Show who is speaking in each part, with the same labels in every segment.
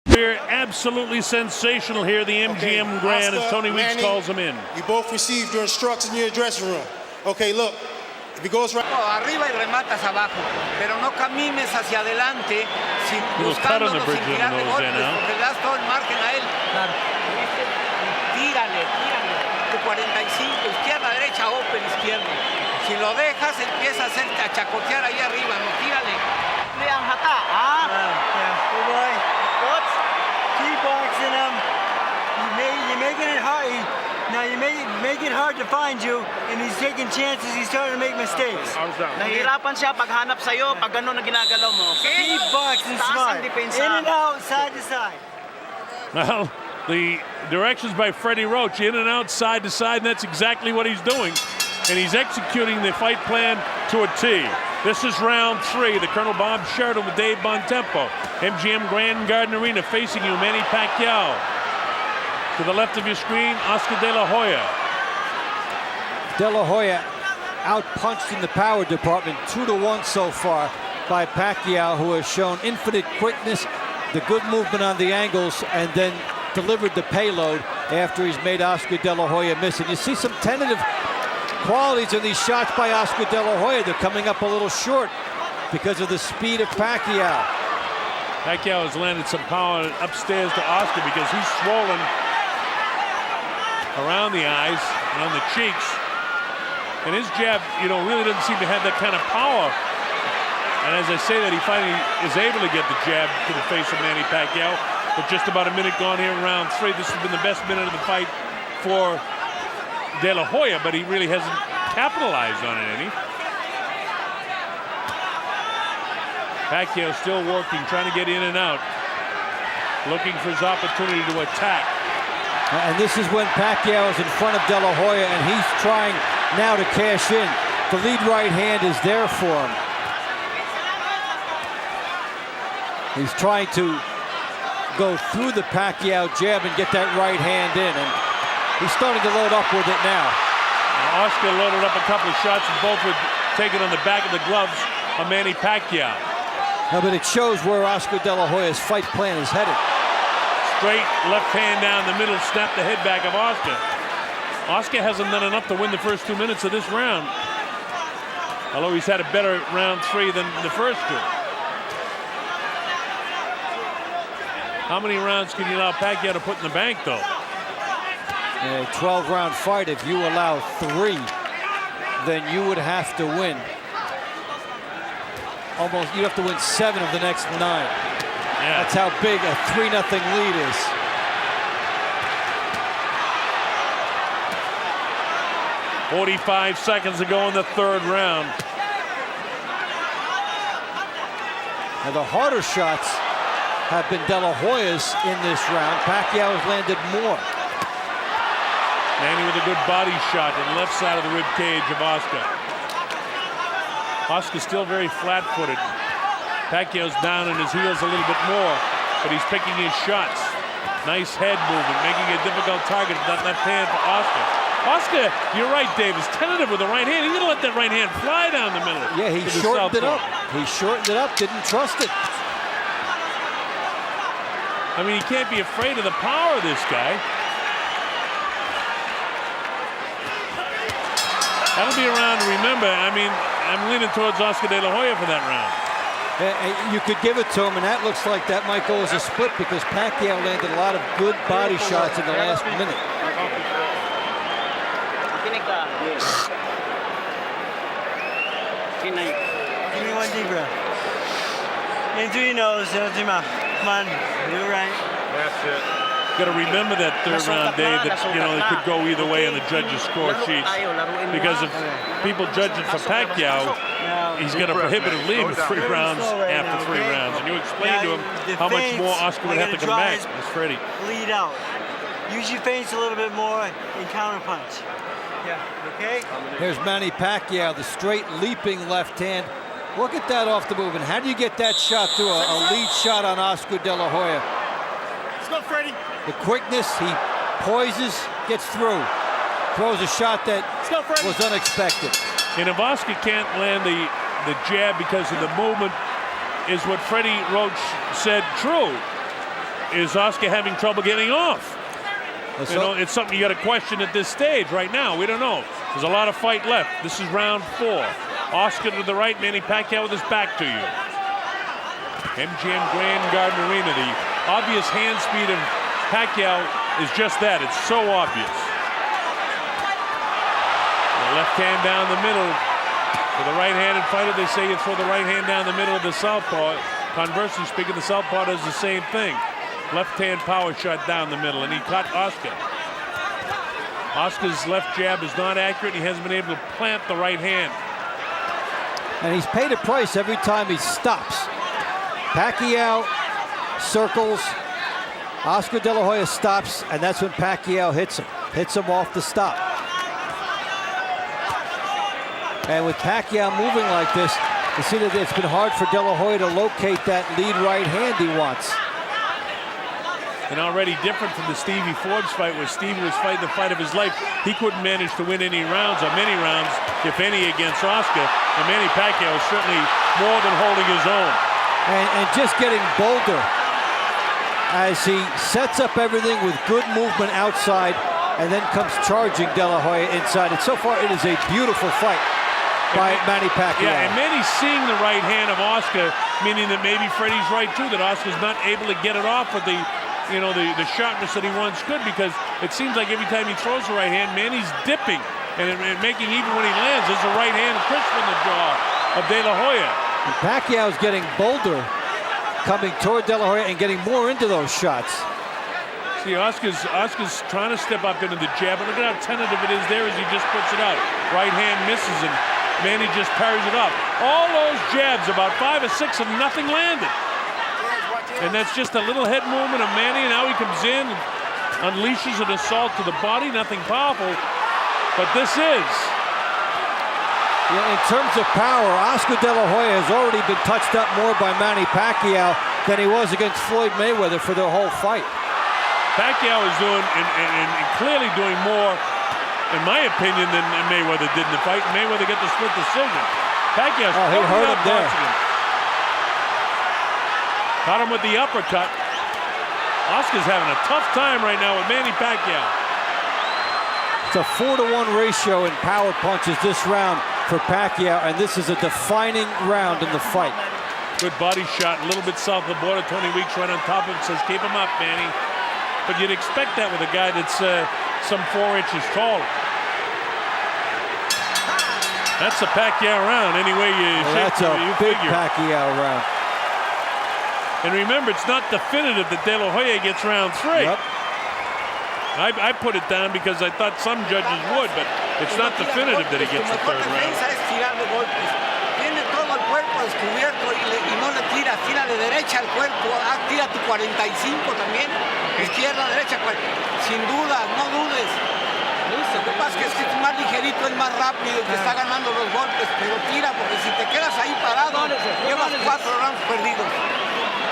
Speaker 1: We're absolutely sensational here, the MGM Grand, as Tony Weeks calls him in.
Speaker 2: You both received your instructions in your dressing room. Okay, look, if it goes right...
Speaker 3: Arriba y rematas abajo, pero no camines hacia adelante buscándolo sin tirarle golpes, porque le das todo el margen a él. Claro. Tírale. De 45, izquierda, derecha, open, izquierda. Si lo dejas, empieza a chacotear ahí arriba, no tírale.
Speaker 4: Ang hata, Good boy. Whoops. Keep boxing him. You're making it hard. Now you make it hard to find you, and he's taking chances. He's starting to make mistakes.
Speaker 5: Nahihirapan siya paghanap sa'yo pag gano'n na ginagalaw mo.
Speaker 4: Keep boxing smart. In and out, side to side.
Speaker 1: Well, the directions by Freddie Roach, in and out, side to side, and that's exactly what he's doing. And he's executing the fight plan to a T. This is round 3. The Colonel Bob Sheridan with Dave Bontempo. MGM Grand Garden Arena facing you, Manny Pacquiao. To the left of your screen, Oscar De La Hoya.
Speaker 6: De La Hoya out-punched in the power department, 2-1 so far by Pacquiao, who has shown infinite quickness, the good movement on the angles, and then delivered the payload after he's made Oscar De La Hoya miss. And you see some tentative qualities in these shots by Oscar De La Hoya. They're coming up a little short because of the speed of Pacquiao.
Speaker 1: Pacquiao has landed some power upstairs to Oscar because he's swollen around the eyes and on the cheeks. And his jab, really doesn't seem to have that kind of power. And as I say that, he finally is able to get the jab to the face of Manny Pacquiao. With just about a minute gone here in round 3, this has been the best minute of the fight for De La Hoya, but he really hasn't capitalized on it any. Pacquiao still working, trying to get in and out, looking for his opportunity to attack.
Speaker 6: And this is when Pacquiao is in front of De La Hoya, and he's trying now to cash in. The lead right hand is there for him. He's trying to go through the Pacquiao jab and get that right hand in, and he's starting to load up with it now.
Speaker 1: Oscar loaded up a couple of shots, and both were taken on the back of the gloves of Manny Pacquiao.
Speaker 6: No, but it shows where Oscar De La Hoya's fight plan is headed.
Speaker 1: Straight left hand down the middle, snap the head back of Oscar. Oscar hasn't done enough to win the first 2 minutes of this round, although he's had a better round 3 than the first 2. How many rounds can you allow Pacquiao to put in the bank, though?
Speaker 6: A 12-round fight, if you allow 3, then you would have to win. You have to win 7 of the next 9.
Speaker 1: Yeah.
Speaker 6: That's how big a 3-0 lead is.
Speaker 1: .45 seconds to go in the 3rd round.
Speaker 6: Now the harder shots have been De La Hoya's in this round. Pacquiao has landed more.
Speaker 1: Manny with a good body shot to the left side of the rib cage of Oscar. Oscar's still very flat-footed. Pacquiao's down on his heels a little bit more, but he's picking his shots. Nice head movement, making it a difficult target with that left hand for Oscar. Oscar, you're right, Dave, is tentative with the right hand. He's gonna let that right hand fly down the middle.
Speaker 6: Yeah, he shortened it up. He shortened it up, didn't trust it.
Speaker 1: I mean, he can't be afraid of the power of this guy. That'll be a round to remember. I mean, I'm leaning towards Oscar De La Hoya for that round.
Speaker 6: You could give it to him, and that looks like that might go as a split because Pacquiao landed a lot of good body shots in the last minute.
Speaker 4: Give me one deep breath. In through your nose, out through your mouth. Come on, do it right.
Speaker 1: That's it. Got to remember that 3rd round, Dave, that it could go either way on the judges' score sheets. Because if people judge it for Pacquiao, he's got a prohibitive lead with 3 rounds after 3 rounds. And you explained to him how much more Oscar would have to come back. That's Freddie.
Speaker 4: Lead out. Use your feints a little bit more and counter punch. Yeah, okay?
Speaker 6: Here's Manny Pacquiao, the straight leaping left hand. Look at that off the move. And how do you get that shot through a lead shot on Oscar De La Hoya?
Speaker 2: Let's go, Freddie.
Speaker 6: The quickness, he poises, gets through. Throws a shot that was unexpected.
Speaker 1: And if Oscar can't land the jab because of the movement is what Freddie Roach said true. Is Oscar having trouble getting off? You know, it's something you got to question at this stage right now. We don't know. There's a lot of fight left. This is round 4. Oscar to the right, Manny Pacquiao with his back to you. MGM Grand Garden Arena. The obvious hand speed of Pacquiao is just that. It's so obvious. The left hand down the middle. For the right-handed fighter, they say you throw the right hand down the middle of the southpaw. Conversely speaking, the southpaw does the same thing. Left-hand power shot down the middle, and he caught Oscar. Oscar's left jab is not accurate. He hasn't been able to plant the right hand.
Speaker 6: And he's paid a price every time he stops. Pacquiao circles. Oscar De La Hoya stops, and that's when Pacquiao hits him. Hits him off the stop. And with Pacquiao moving like this, you see that it's been hard for De La Hoya to locate that lead right hand he wants.
Speaker 1: And already different from the Stevie Forbes fight, where Stevie was fighting the fight of his life. He couldn't manage to win any rounds, or many rounds, if any, against Oscar. And Manny Pacquiao is certainly more than holding his own.
Speaker 6: And just getting bolder as he sets up everything with good movement outside and then comes charging De La Hoya inside. And so far, it is a beautiful fight by Manny Pacquiao.
Speaker 1: Yeah, and Manny's seeing the right hand of Oscar, meaning that maybe Freddie's right, too, that Oscar's not able to get it off with the sharpness that he once could, because it seems like every time he throws the right hand, Manny's dipping and making, even when he lands, there's a right hand crisp in the jaw of De La Hoya.
Speaker 6: And Pacquiao's getting bolder, coming toward De La Hoya and getting more into those shots.
Speaker 1: See, Oscar's trying to step up into the jab, but look at how tentative it is there as he just puts it out. Right hand misses, and Manny just parries it off. All those jabs, about 5 or 6, and nothing landed. And that's just a little head movement of Manny, and now he comes in and unleashes an assault to the body. Nothing powerful, but this is.
Speaker 6: Yeah, in terms of power, Oscar De La Hoya has already been touched up more by Manny Pacquiao than he was against Floyd Mayweather for the whole fight.
Speaker 1: Pacquiao is doing, and clearly doing more, in my opinion, than Mayweather did in the fight. Mayweather got the split decision. Pacquiao's
Speaker 6: he hurt him there.
Speaker 1: Caught him with the uppercut. Oscar's having a tough time right now with Manny Pacquiao.
Speaker 6: It's a 4-to-1 ratio in power punches this round for Pacquiao, and this is a defining round in the fight.
Speaker 1: Good body shot, a little bit south of the border. Tony Weeks right on top of it, says, keep him up, Manny. But you'd expect that with a guy that's some 4 inches taller. That's a Pacquiao round, anyway you
Speaker 6: That's a big Pacquiao round.
Speaker 1: And remember, it's not definitive that De La Hoya gets round 3.
Speaker 6: Yep.
Speaker 1: I put it down because I thought some judges would, but it's not definitive that he gets the 3rd round.
Speaker 3: Tiene todo el cuerpo descubierto y no le tira, tira de derecha al cuerpo, tira tu 45 también, izquierda, derecha, sin duda, no dudes. Lo que pasa es que es más ligerito, es más rápido, te está ganando los golpes, pero tira, porque si te quedas ahí parado, llevas 4 rounds perdidos.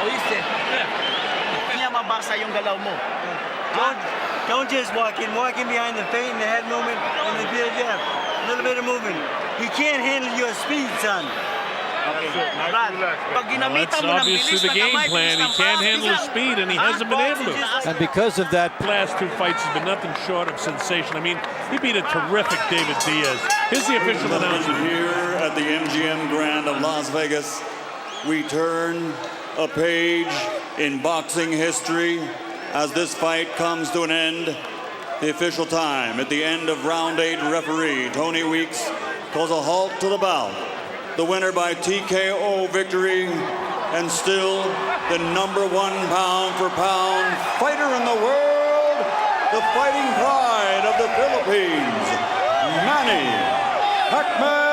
Speaker 3: ¿Oíste?
Speaker 5: Kaya mabasa yung galaw mo.
Speaker 4: Don't just walk in behind the feint and the head movement and the jab. A little bit of movement. He can't handle your speed, son.
Speaker 1: That's obviously the game plan. He can't handle his speed, and he hasn't been able to.
Speaker 6: And because of that,
Speaker 1: Last 2 fights has been nothing short of sensation. I mean, he beat a terrific David Diaz. Here's the official announcement.
Speaker 7: Here at the MGM Grand of Las Vegas, we turn a page in boxing history as this fight comes to an end. The official time at the end of round 8, referee Tony Weeks calls a halt to the bout. The winner by TKO victory, and still the #1 pound-for-pound fighter in the world, the fighting pride of the Philippines, Manny Pacquiao.